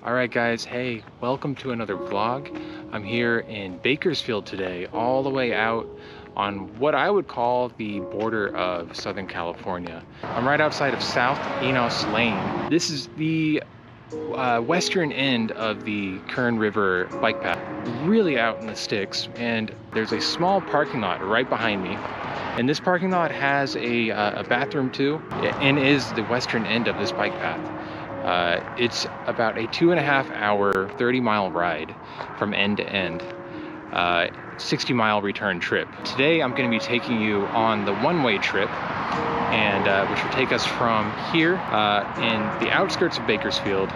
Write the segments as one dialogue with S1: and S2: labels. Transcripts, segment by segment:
S1: Alright guys, hey, welcome to another vlog. I'm here in Bakersfield today, all the way out on what I would call the border of Southern California. I'm right outside of South Enos Lane. This is the western end of the Kern River bike path, really out in the sticks, and there's a small parking lot right behind me. And this parking lot has a bathroom too, and is the western end of this bike path. It's about a 2.5 hour, 30-mile ride from end to end, 60-mile return trip. Today I'm going to be taking you on the one-way trip, and which will take us from here in the outskirts of Bakersfield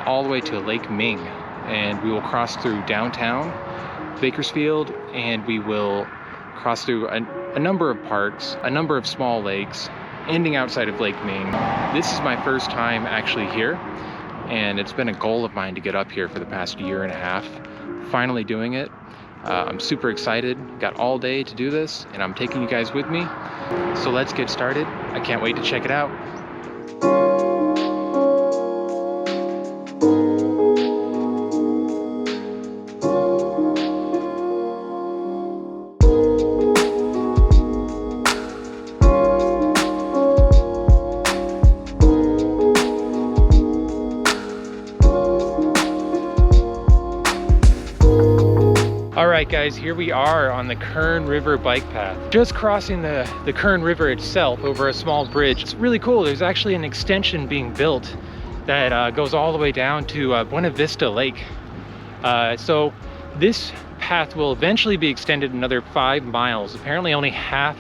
S1: all the way to Lake Ming, and we will cross through downtown Bakersfield, and we will cross through a number of parks, a number of small lakes, ending outside of Lake Ming. This is my first time actually here, and it's been a goal of mine to get up here for the past year and a half. Finally doing it. I'm super excited. Got all day to do this, and I'm taking you guys with me. So let's get started. I can't wait to check it out. Alright guys, here we are on the Kern River bike path. Just crossing the Kern River itself over a small bridge. It's really cool. There's actually an extension being built that goes all the way down to Buena Vista Lake. So this path will eventually be extended another 5 miles. Apparently only half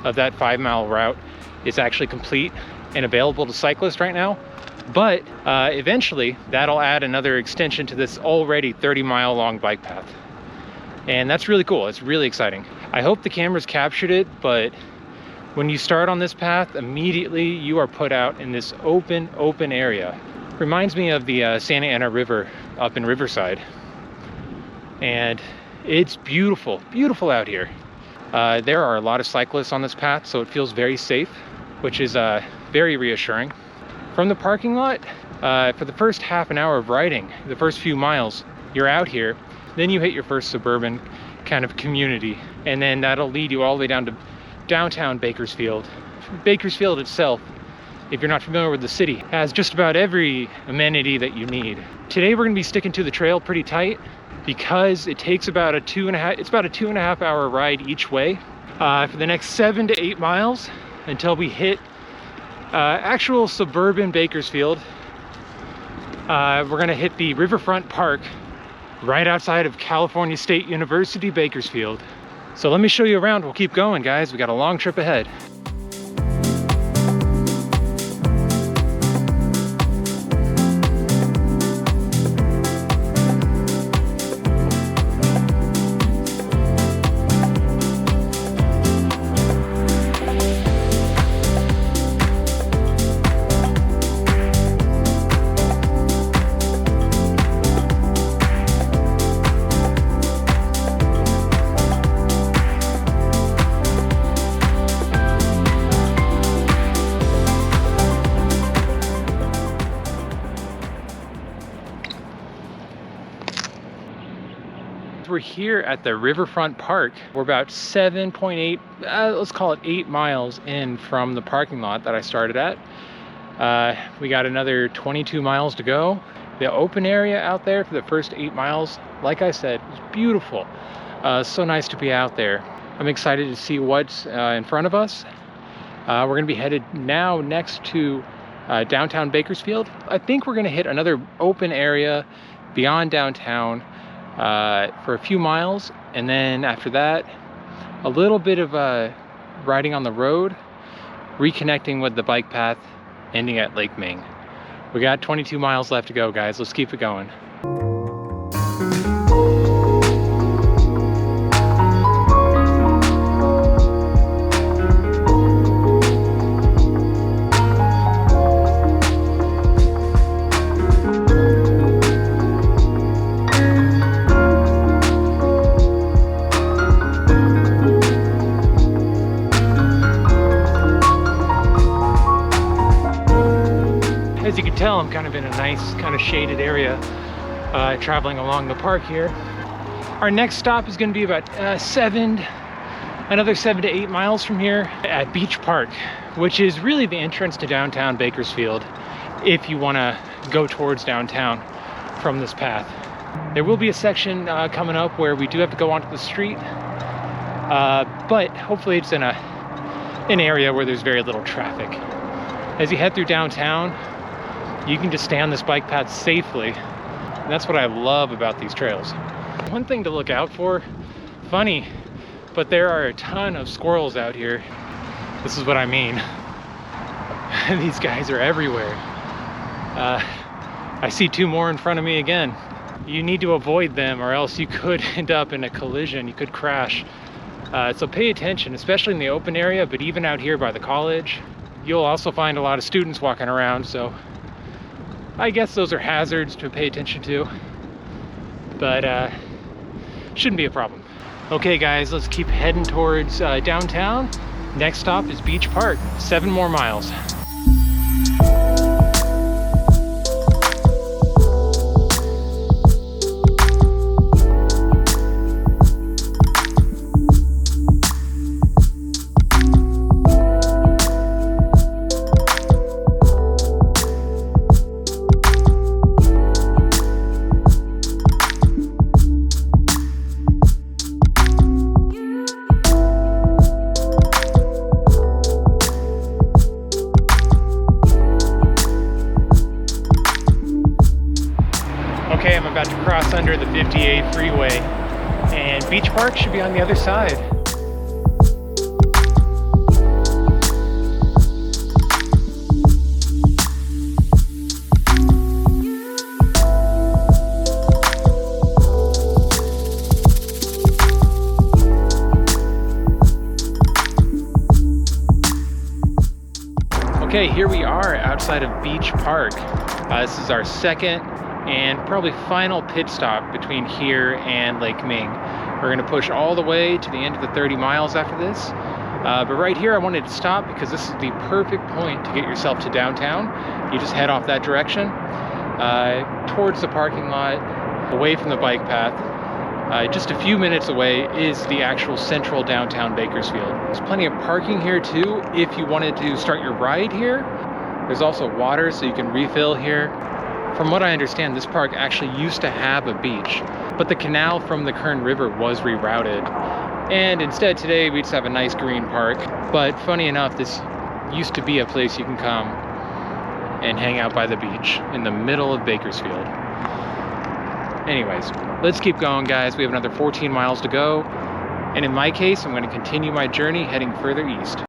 S1: of that 5-mile route is actually complete and available to cyclists right now. But eventually that'll add another extension to this already 30-mile long bike path. And that's really cool. It's really exciting. I hope the cameras captured it, but when you start on this path, immediately you are put out in this open area. Reminds me of the Santa Ana River up in Riverside. And it's beautiful, beautiful out here. There are a lot of cyclists on this path, so it feels very safe, which is very reassuring. From the parking lot, for the first half an hour of riding, the first few miles, you're out here. Then you hit your first suburban kind of community, and then that'll lead you all the way down to downtown Bakersfield. Bakersfield itself, if you're not familiar with the city, has just about every amenity that you need. Today we're gonna be sticking to the trail pretty tight because it takes about a 2.5 hour ride each way for the next 7 to 8 miles until we hit actual suburban Bakersfield. We're gonna hit the Riverfront Park right outside of California State University, Bakersfield. So let me show you around. We'll keep going, guys. We got a long trip ahead. We're here at the Riverfront Park. We're about 7.8, let's call it 8 miles in from the parking lot that I started at. We got another 22 miles to go. The open area out there for the first 8 miles, like I said, is beautiful. So nice to be out there. I'm excited to see what's in front of us. We're gonna be headed now next to downtown Bakersfield. I think we're gonna hit another open area beyond downtown for a few miles, and then after that a little bit of riding on the road, reconnecting with the bike path, ending at Lake Ming. We got 22 miles left to go, guys. Let's keep it going. I'm kind of in a nice kind of shaded area traveling along the park here. Our next stop is going to be about another 7 to 8 miles from here at Beach Park, which is really the entrance to downtown Bakersfield if you want to go towards downtown from this path. There will be a section coming up where we do have to go onto the street, but hopefully it's in an area where there's very little traffic. As you head through downtown, you can just stay on this bike path safely, and that's what I love about these trails. One thing to look out for, funny, but there are a ton of squirrels out here. This is what I mean. These guys are everywhere. I see 2 more in front of me again. You need to avoid them or else you could end up in a collision. You could crash. So pay attention, especially in the open area, but even out here by the college. You'll also find a lot of students walking around, so I guess those are hazards to pay attention to, but shouldn't be a problem. Okay guys, let's keep heading towards downtown. Next stop is Beach Park, 7 more miles. Okay, I'm about to cross under the 58 freeway, and Beach Park should be on the other side. Okay, here we are outside of Beach Park. This is our second and probably final pit stop between here and Lake Ming. We're gonna push all the way to the end of the 30 miles after this. But right here I wanted to stop because this is the perfect point to get yourself to downtown. You just head off that direction towards the parking lot, away from the bike path. Just a few minutes away is the actual central downtown Bakersfield. There's plenty of parking here too if you wanted to start your ride here. There's also water so you can refill here. From what I understand, this park actually used to have a beach, but the canal from the Kern River was rerouted. And instead today we just have a nice green park. But funny enough, this used to be a place you can come and hang out by the beach in the middle of Bakersfield. Anyways, let's keep going guys. We have another 14 miles to go. And in my case, I'm going to continue my journey heading further east.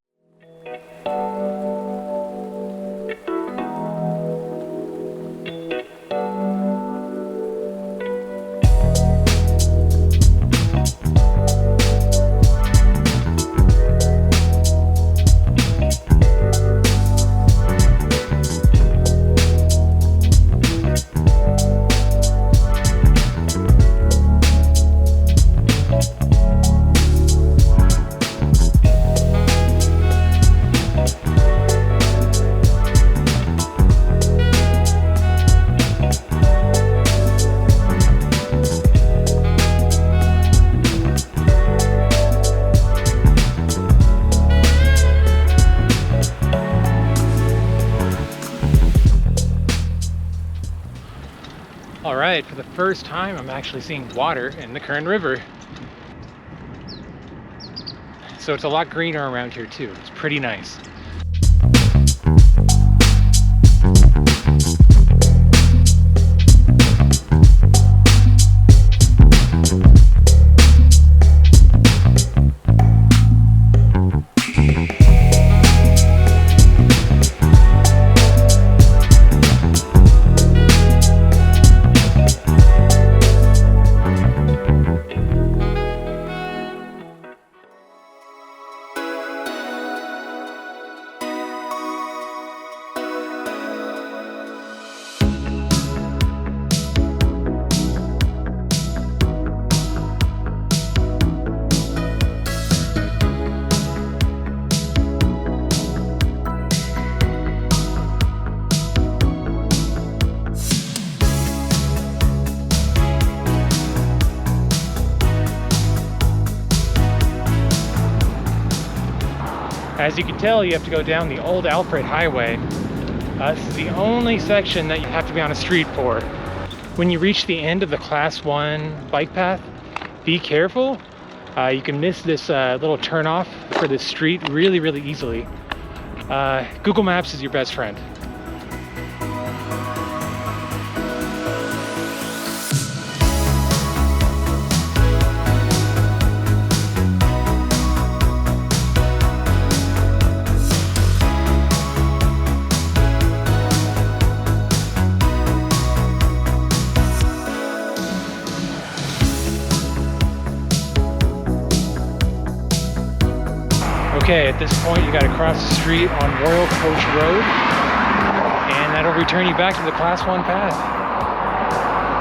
S1: Alright, for the first time I'm actually seeing water in the Kern River. So it's a lot greener around here too. It's pretty nice. As you can tell, you have to go down the old Alfred Highway. This is the only section that you have to be on a street for. When you reach the end of the Class 1 bike path, be careful. You can miss this little turnoff for this street really easily. Google Maps is your best friend. Okay, at this point you got to cross the street on Royal Coach Road, and that'll return you back to the Class 1 path.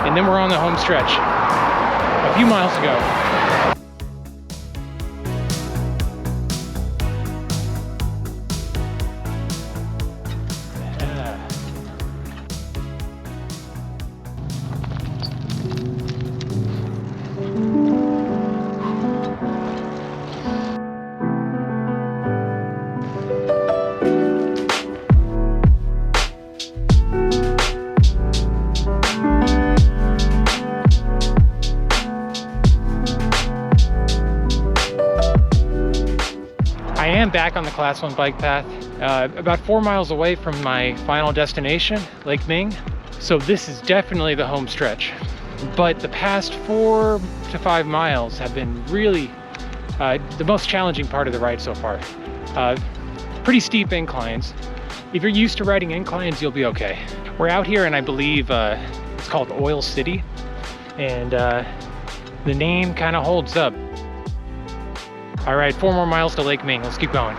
S1: And then we're on the home stretch, a few miles to go. I am back on the Class 1 bike path, about 4 miles away from my final destination, Lake Ming. So this is definitely the home stretch. But the past 4 to 5 miles have been really the most challenging part of the ride so far. Pretty steep inclines. If you're used to riding inclines, you'll be okay. We're out here and I believe it's called Oil City. And the name kind of holds up. All right, 4 more miles to Lake Ming. Let's keep going.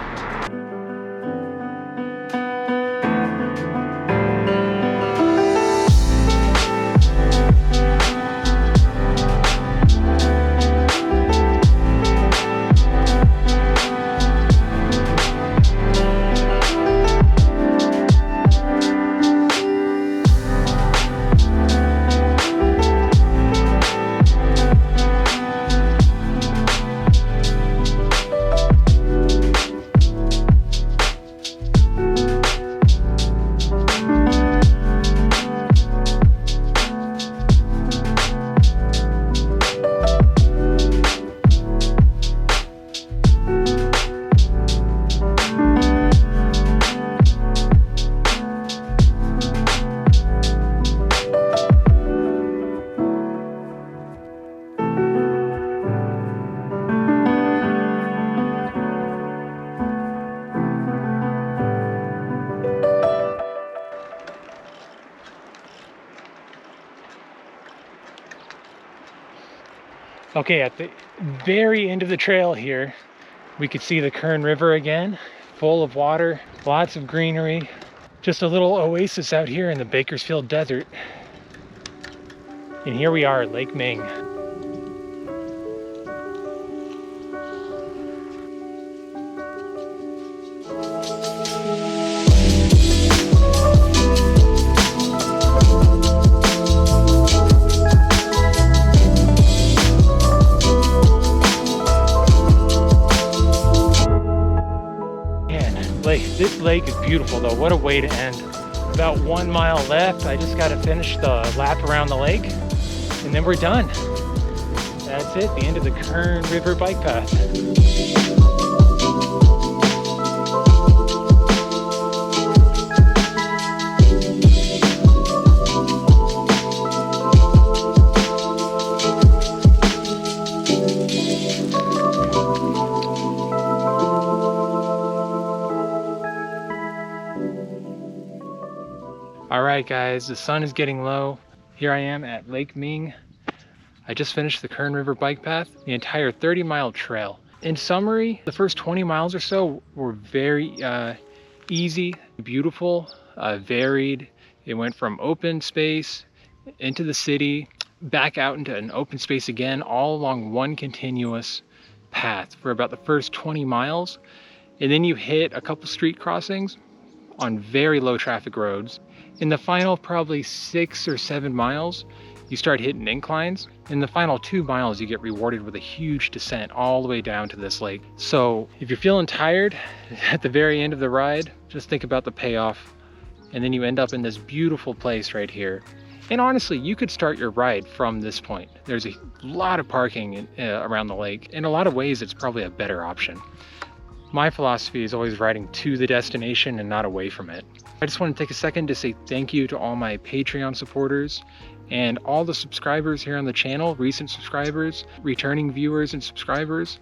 S1: Okay, at the very end of the trail here, we could see the Kern River again, full of water, lots of greenery. Just a little oasis out here in the Bakersfield desert. And here we are, Lake Ming. This lake is beautiful though. What a way to end. About 1 mile left. I just got to finish the lap around the lake and then we're done. That's it, the end of the Kern River bike path. All right, guys, the sun is getting low. Here I am at Lake Ming. I just finished the Kern River bike path, the entire 30-mile trail. In summary, the first 20 miles or so were very easy, beautiful, varied. It went from open space into the city, back out into an open space again, all along one continuous path for about the first 20 miles. And then you hit a couple street crossings on very low traffic roads. In the final probably 6 or 7 miles, you start hitting inclines. In the final 2 miles, you get rewarded with a huge descent all the way down to this lake. So if you're feeling tired at the very end of the ride, just think about the payoff, and then you end up in this beautiful place right here. And honestly, you could start your ride from this point. There's a lot of parking around the lake. In a lot of ways, it's probably a better option. My philosophy is always riding to the destination and not away from it. I just want to take a second to say thank you to all my Patreon supporters and all the subscribers here on the channel, recent subscribers, returning viewers and subscribers.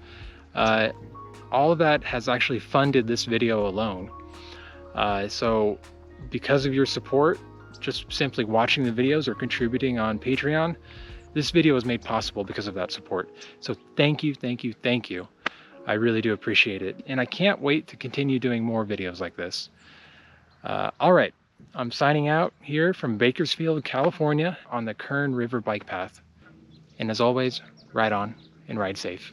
S1: All of that has actually funded this video alone. So because of your support, just simply watching the videos or contributing on Patreon, this video was made possible because of that support. So thank you, thank you, thank you. I really do appreciate it. And I can't wait to continue doing more videos like this. All right, I'm signing out here from Bakersfield, California on the Kern River bike path. And as always, ride on and ride safe.